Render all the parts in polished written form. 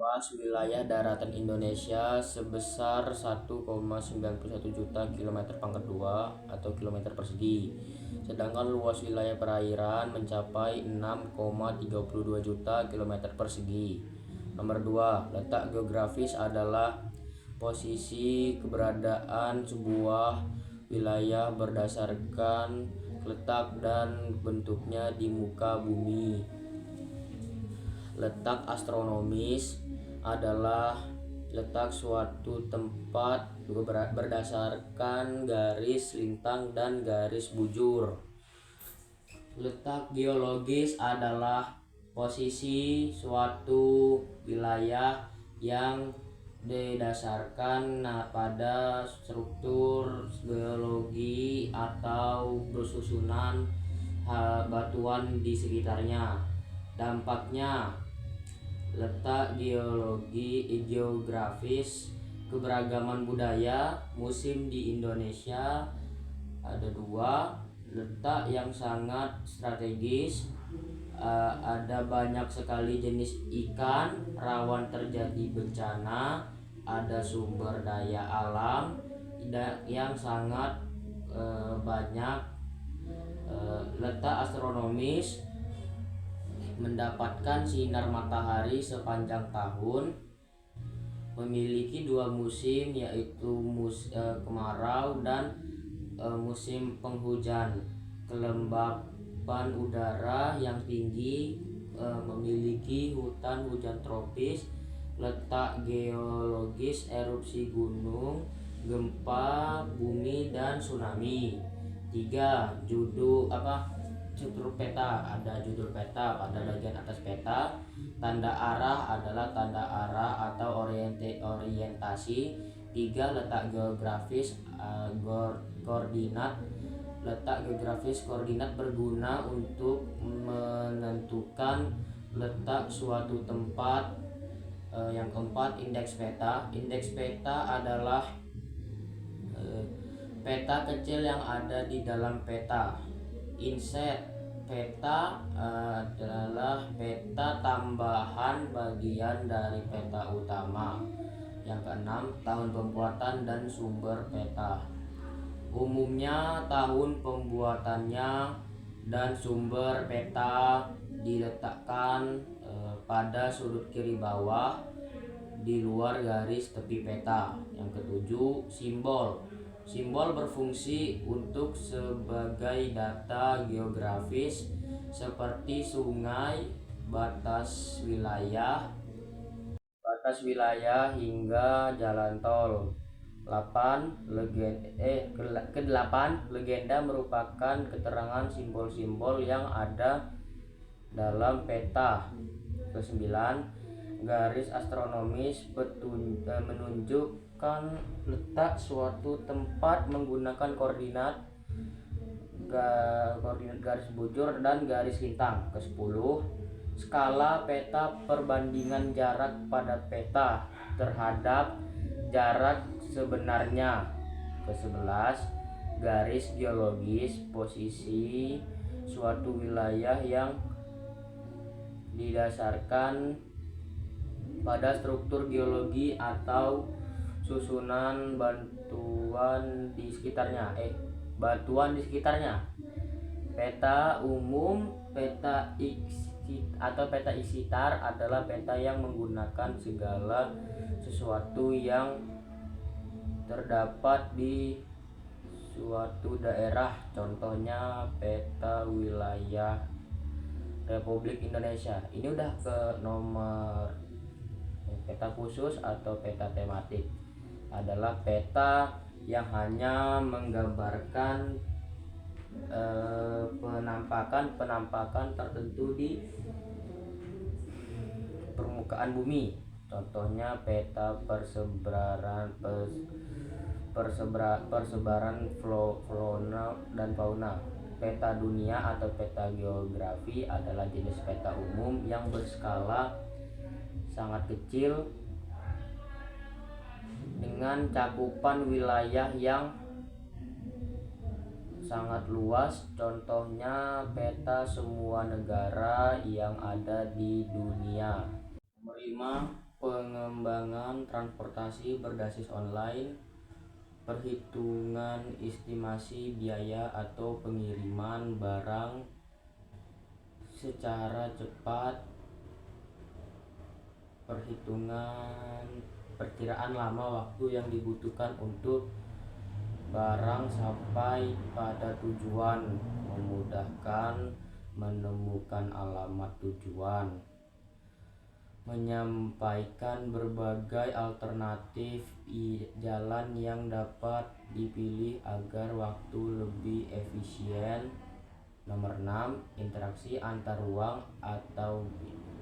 Luas wilayah daratan Indonesia sebesar 1,91 juta km², atau kilometer persegi. Sedangkan luas wilayah perairan mencapai 6,32 juta kilometer persegi. Nomor 2, letak geografis adalah posisi keberadaan sebuah wilayah berdasarkan letak dan bentuknya di muka bumi. Letak astronomis adalah letak suatu tempat berdasarkan garis lintang dan garis bujur. Letak geologis adalah posisi suatu wilayah yang didasarkan pada struktur geologi atau bersusunan batuan di sekitarnya. Dampaknya, letak geografis, keberagaman budaya, musim di Indonesia ada 2. Letak yang sangat strategis, ada banyak sekali jenis ikan, rawan terjadi bencana, ada sumber daya alam yang sangat banyak. Letak astronomis, mendapatkan sinar matahari sepanjang tahun, memiliki 2 musim, yaitu kemarau dan musim penghujan. Kelembapan udara yang tinggi, memiliki hutan hujan tropis. Letak geologis, erupsi gunung, gempa bumi dan tsunami. 3. Struktur peta, ada judul peta pada bagian atas peta. Tanda arah adalah tanda arah atau orientasi. 3. Letak geografis, koordinat. Letak geografis koordinat berguna untuk menentukan letak suatu tempat. Yang keempat, indeks peta. Indeks peta adalah peta kecil yang ada di dalam peta. Inset peta adalah peta tambahan bagian dari peta utama. Yang keenam, tahun pembuatan dan sumber peta. Umumnya tahun pembuatannya dan sumber peta diletakkan pada sudut kiri bawah di luar garis tepi peta. Yang ketujuh, simbol. Simbol berfungsi untuk sebagai data geografis seperti sungai, batas wilayah hingga jalan tol. 8. Legenda merupakan keterangan simbol-simbol yang ada dalam peta. 9. Garis astronomis menunjukkan letak suatu tempat menggunakan koordinat garis bujur dan garis lintang. 10. Skala peta, perbandingan jarak pada peta terhadap jarak sebenarnya. 11. Garis geologis, posisi suatu wilayah yang didasarkan pada struktur geologi atau susunan batuan di sekitarnya. Peta umum, peta ISITAR adalah peta yang menggunakan segala sesuatu yang terdapat di suatu daerah. Contohnya peta wilayah Republik Indonesia. Ini udah ke nomor peta khusus atau peta tematik. Adalah peta yang hanya menggambarkan penampakan tertentu di permukaan bumi. Contohnya peta persebaran flora dan fauna. Peta dunia atau peta geografi adalah jenis peta umum yang berskala sangat kecil dengan cakupan wilayah yang sangat luas. Contohnya peta semua negara yang ada di dunia. Nomor 5, pengembangan transportasi berbasis online, perhitungan estimasi biaya atau pengiriman barang secara cepat, perkiraan lama waktu yang dibutuhkan untuk barang sampai pada tujuan, memudahkan menemukan alamat tujuan, menyampaikan berbagai alternatif jalan yang dapat dipilih agar waktu lebih efisien. Nomor 6, interaksi antar ruang atau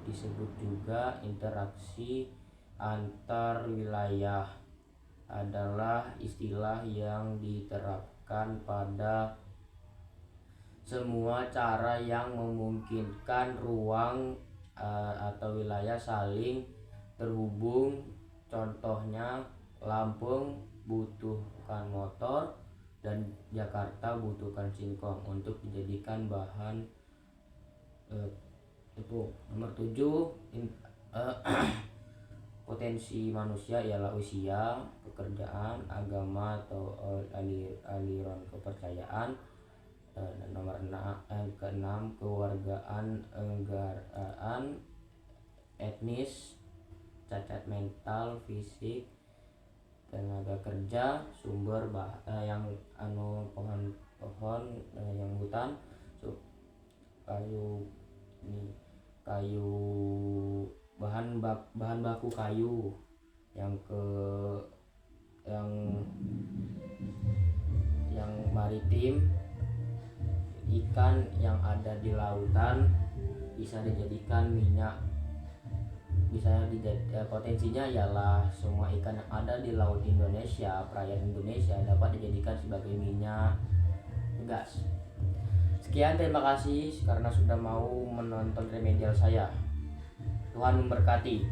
disebut juga interaksi antar wilayah adalah istilah yang diterapkan pada semua cara yang memungkinkan ruang atau wilayah saling terhubung. Contohnya, Lampung butuhkan motor dan Jakarta butuhkan singkong untuk dijadikan bahan tepung. Nomor 7, potensi manusia ialah usia, pekerjaan, agama atau aliran kepercayaan. Nomor 6, kewargaan negaraan, etnis, cacat mental, fisik, tenaga kerja, sumber yang pohon yang hutan, kayu, bahan baku kayu, yang maritim, ikan yang ada di lautan bisa dijadikan minyak. Potensinya ialah semua ikan yang ada di laut Indonesia, perairan Indonesia dapat dijadikan sebagai minyak gas. Sekian, terima kasih karena sudah mau menonton remedial saya. Tuhan memberkati.